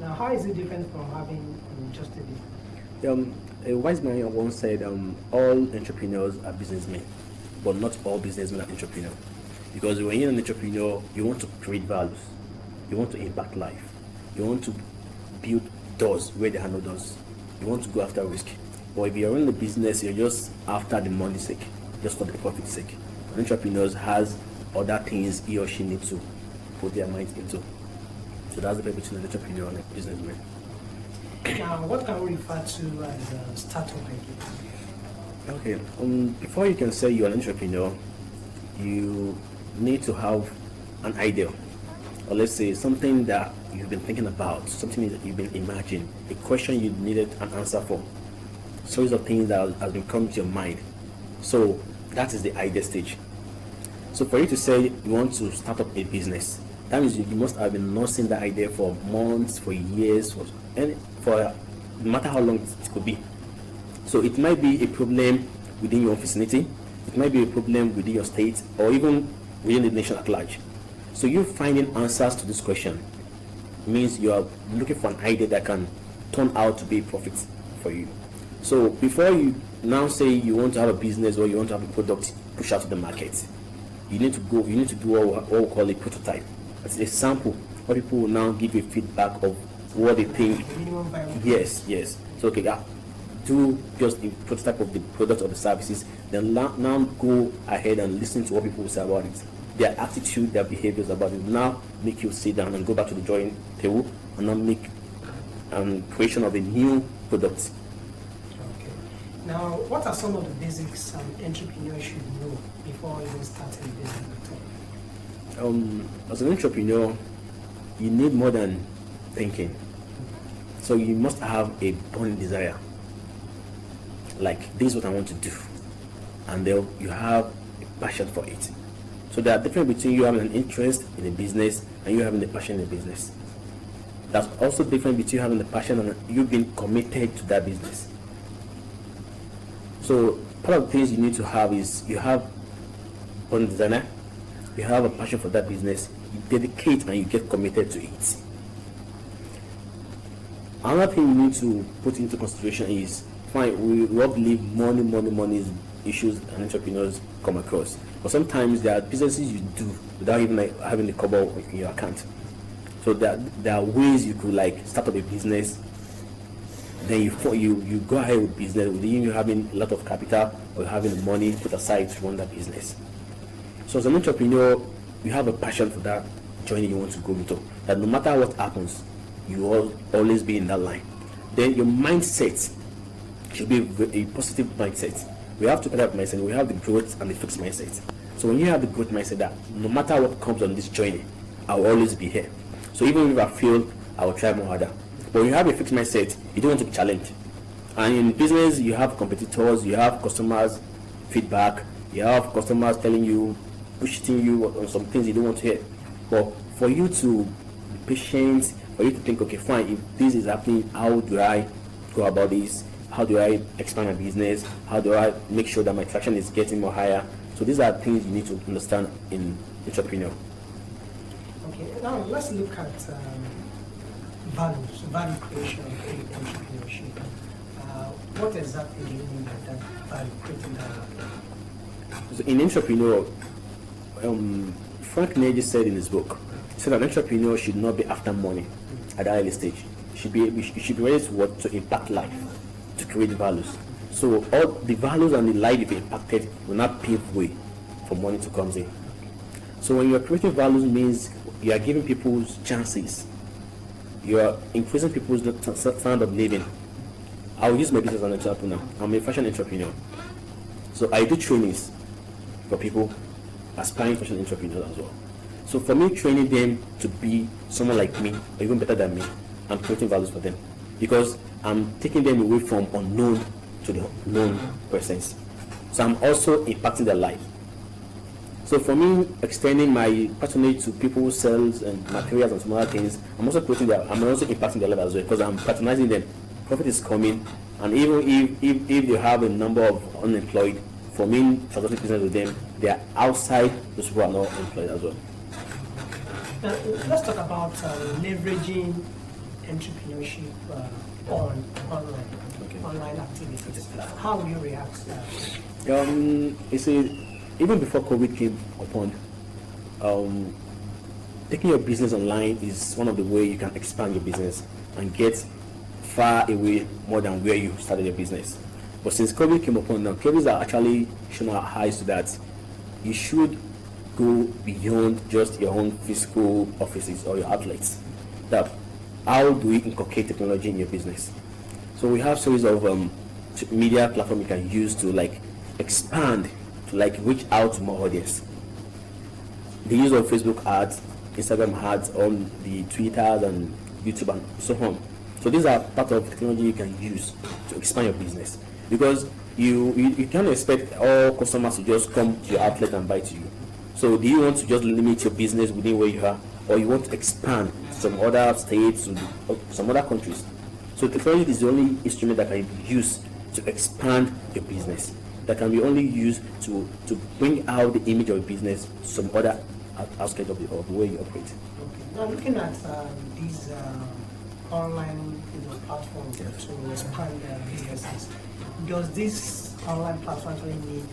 Now, how is it different from having just a business? A wise man once said, all entrepreneurs are businessmen, but not all businessmen are entrepreneurs. Because when you're an entrepreneur, you want to create values, you want to impact life, you want to build doors where there are no doors, you want to go after risk. But if you're in the business, you're just after the money's sake, just for the profit's sake. An entrepreneur has other things he or she needs to put their mind into. So that's the difference between an entrepreneur and a businessman. Now, what can we refer to as a startup idea? Okay, before you can say you're an entrepreneur, you need to have an idea, or let's say something that you've been thinking about, something that you've been imagining, a question you needed an answer for, series of things that has been coming to your mind. So that is the idea stage. So for you to say you want to start up a business, that means you must have been nursing that idea for months, for years, for no matter how long it could be. So it might be a problem within your vicinity, it might be a problem within your state, or even within the nation at large. So you finding answers to this question means you are looking for an idea that can turn out to be a profit for you. So before you now say you want to have a business or you want to have a product push out to the market, you need to do what we call a prototype. It's a sample where people will now give you feedback of what they think. Yes. So okay, do just a prototype of the product or the services, then now go ahead and listen to what people will say about it. Their attitude, their behaviors about it now make you sit down and go back to the drawing table and now make creation of a new product. Okay. Now, what are some of the basics an entrepreneur should know before even starting a business at all? As an entrepreneur, you need more than thinking. So you must have a burning desire. Like, this is what I want to do. And then you have a passion for it. So there are difference between you having an interest in a business and you having a passion in a business. That's also different between having the passion and you being committed to that business. So part of the things you need to have is you have burning desire, you have a passion for that business, you dedicate and you get committed to it. Another thing you need to put into consideration is, fine, we all believe money is issues and entrepreneurs come across. But sometimes there are businesses you do without even having the cover in your account. So there are ways you could start up a business, then you go ahead with business without you having a lot of capital or having the money put aside to run that business. So as an entrepreneur, you have a passion for that journey you want to go into. That no matter what happens, you will always be in that line. Then your mindset should be a positive mindset. We have to put that mindset. We have the growth and the fixed mindset. So when you have the growth mindset that no matter what comes on this journey, I will always be here. So even if I fail, I will try more harder. But when you have a fixed mindset, you don't want to be challenged. And in business, you have competitors, you have customers feedback, you have customers telling you, pushing you on some things you don't want to hear. But for you to be patient, for you to think, okay, fine, if this is happening, how do I go about this? How do I expand my business? How do I make sure that my traction is getting more higher? So these are things you need to understand in entrepreneur. Okay, now let's look at value creation in entrepreneurship. What exactly do you mean by that value creating value? So in entrepreneur, Frank Negi said in his book, he said an entrepreneur should not be after money at the early stage. You should be ready to impact life, to create values. So all the values and the life you've impacted will not pave way for money to come in. So when you are creating values means you are giving people chances. You are increasing people's standard of living. I will use my business as an example now. I'm a fashion entrepreneur. So I do trainings for people aspiring fashion entrepreneurs as well. So for me, training them to be someone like me, or even better than me, I'm creating values for them. Because I'm taking them away from unknown to the known persons. So I'm also impacting their life. So for me, extending my patronage to people who sells and materials and some other things, I'm also impacting their life as well because I'm patronizing them. Profit is coming, and even if you have a number of unemployed, for me, transacting business with them, they are outside those who are not employed as well. Now, let's talk about leveraging entrepreneurship online activities. How will you react to that? You see, even before COVID came upon, taking your business online is one of the ways you can expand your business and get far away more than where you started your business. But since COVID came upon now, COVID are actually showing our eyes to that you should go beyond just your own physical offices or your outlets. That how do we inculcate technology in your business? So we have series of media platform you can use to like expand, to like reach out to more audience. The use of Facebook ads, Instagram ads, on the Twitter and YouTube and so on. So these are part of technology you can use to expand your business, because you can't expect all customers to just come to your outlet and buy to you. So do you want to just limit your business within where you are, or you want to expand to some other states, or some other countries? So technology is the only instrument that can be used to expand your business, that can be only used to bring out the image of your business to some other aspect of the way you operate. Okay. Now looking at these online platforms to expand businesses, does this online platform actually need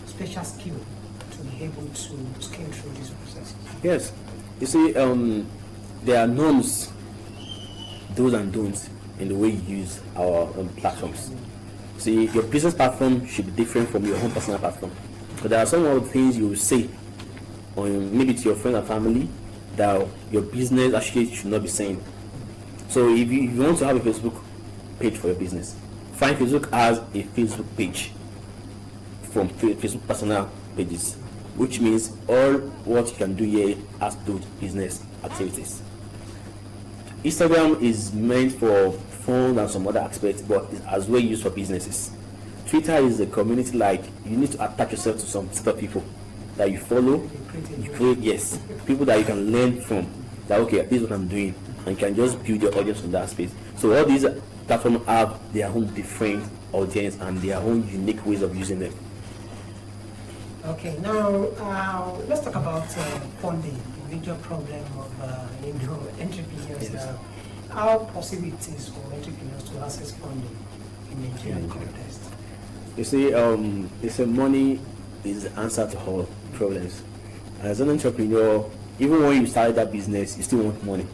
special skill to be able to scale through this process? Yes. You see, there are norms, do's and don'ts in the way you use our platforms. See, your business platform should be different from your own personal platform. But there are some of the things you will say, or maybe to your friends and family, that your business actually should not be saying. So if you want to have a Facebook page for your business, find Facebook as a Facebook page from Facebook personal pages, which means all what you can do here has to do with business activities. Instagram is meant for fun and some other aspects, but it's as well used for businesses. Twitter is a community, like you need to attach yourself to some set of people that you follow. You create, yes, people that you can learn from. That okay, this is what I'm doing, and you can just build your audience from that space. So all these platforms have their own different audience and their own unique ways of using them. Okay, now let's talk about funding, the major problem of entrepreneurs. Yes. How possible it is for entrepreneurs to access funding in Nigerian context? You see, they say money is the answer to all problems. As an entrepreneur, even when you started that business, you still want money.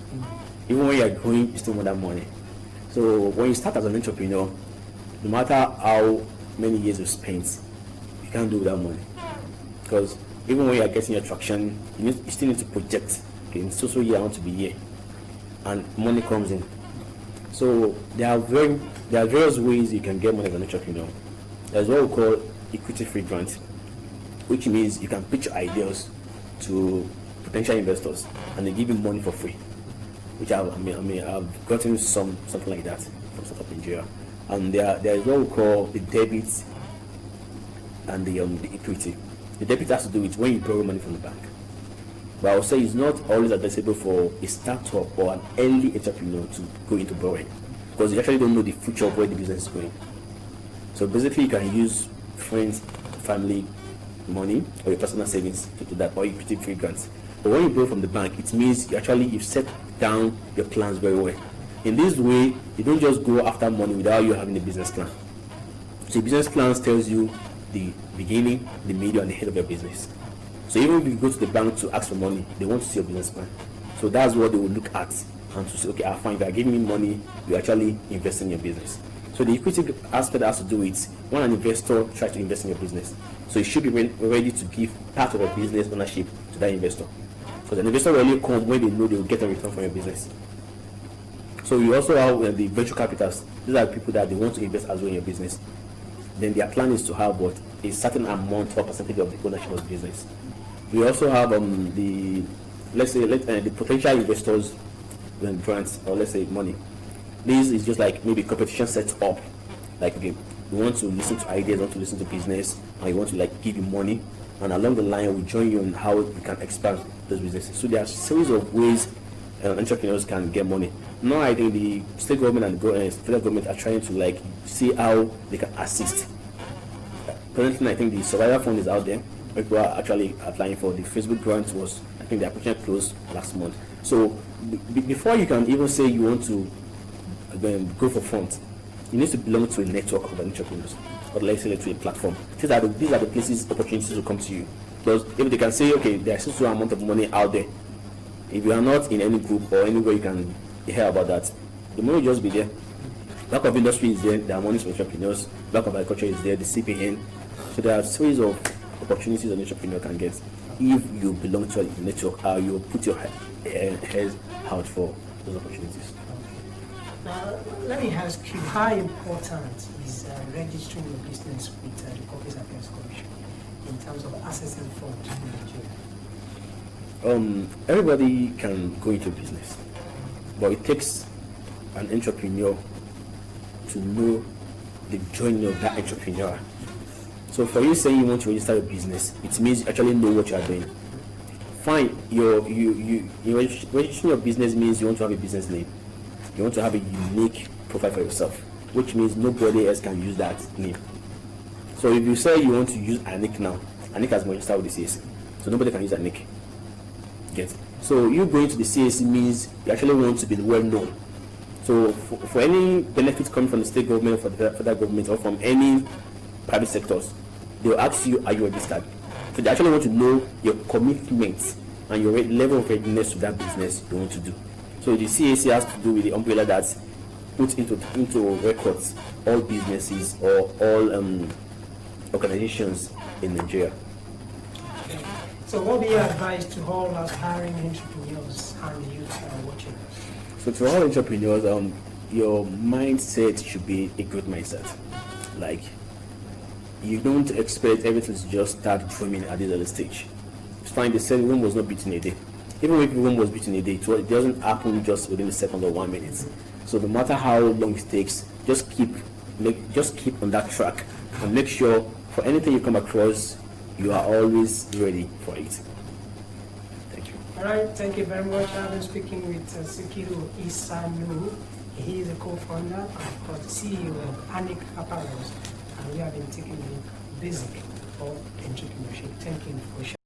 Even when you are growing, you still want that money. So when you start as an entrepreneur, no matter how many years you spent, you can't do without money. Because even when you are getting your traction, you still need to project. Okay, in so year I want to be here, and money comes in. So there are various ways you can get money as an entrepreneur. There's what we call equity-free grant, which means you can pitch your ideas to potential investors, and they give you money for free. Which I've gotten something like that from South Nigeria. And there is what we call the debit and the equity. The debit has to do with when you borrow money from the bank. But I would say it's not always advisable for a startup or an early entrepreneur to go into borrowing, because you actually don't know the future of where the business is going. So basically, you can use friends, family money, or your personal savings to do that, or equity-free grants. But when you borrow from the bank, it means you've set down your plans very well. In this way, you don't just go after money without you having a business plan. So the business plan tells you the beginning, the middle, and the head of your business. So even if you go to the bank to ask for money, they want to see your business plan. So that's what they will look at, and to say, okay, fine, if you are giving me money, you actually invest in your business. So the equity aspect has to do with when an investor tries to invest in your business. So you should be ready to give part of your business ownership to that investor. So the investor will only come when they know they will get a return from your business. So you also have the venture capitalists. These are people that they want to invest as well in your business. Then their plan is to have a certain amount or percentage of the ownership of the business. We also have the potential investors when grants, or let's say money. This is just like maybe competition sets up. Like, okay, we want to listen to ideas, want to listen to business, and we want to like give you money, and along the line we join you on how we can expand those businesses. So there are a series of ways entrepreneurs can get money. Now I think the state government and the federal government are trying to like see how they can assist. Currently, I think the survival fund is out there. People are actually applying for. The Facebook grant was, I think the application closed last month. So before you can even say you want to go for front, you need to belong to a network of entrepreneurs, or let's say to a platform. These are the places opportunities will come to you. Because if they can say, okay, there's a certain amount of money out there, if you are not in any group or anywhere you can hear about that, the money will just be there. Lack of industry is there, there are money for entrepreneurs, lack of agriculture is there, the CPN. So there are series of opportunities an entrepreneur can get if you belong to a network, you put your head out for those opportunities. Now, let me ask you, how important is registering your business with the Corporate Affairs Commission in terms of accessing funds in Nigeria? Everybody can go into business, but it takes an entrepreneur to know the journey of that entrepreneur. So for you saying you want to register your business, it means you actually know what you are doing. Fine, you registering your business means you want to have a business name. You want to have a unique profile for yourself, which means nobody else can use that name. So if you say you want to use Aniq now, Aniq has been registered with the CAC, so nobody can use Aniq. Get? So you going to the CAC means you actually want to be well known. So for any benefits coming from the state government, for the federal government, or from any private sectors, they will ask you, are you registered? So they actually want to know your commitment and your level of readiness to that business you want to do. So the CAC has to do with the umbrella that puts into records all businesses or all organizations in Nigeria. Okay. So what would be your advice to all aspiring entrepreneurs and youth watching? So to all entrepreneurs, your mindset should be a good mindset. Like, you don't expect everything to just start dreaming at this early stage. It's fine, they said Rome was not built in a day. Even if Rome was built in a day, it doesn't happen just within a second or 1 minute. So no matter how long it takes, just keep on that track and make sure for anything you come across, you are always ready for it. Thank you. All right, thank you very much. I've been speaking with Sikiru Issa Nuhu. He is a co-founder and of course the CEO of Aniq Apparels, and we have been taking the basic of entrepreneurship. Thank you for sharing.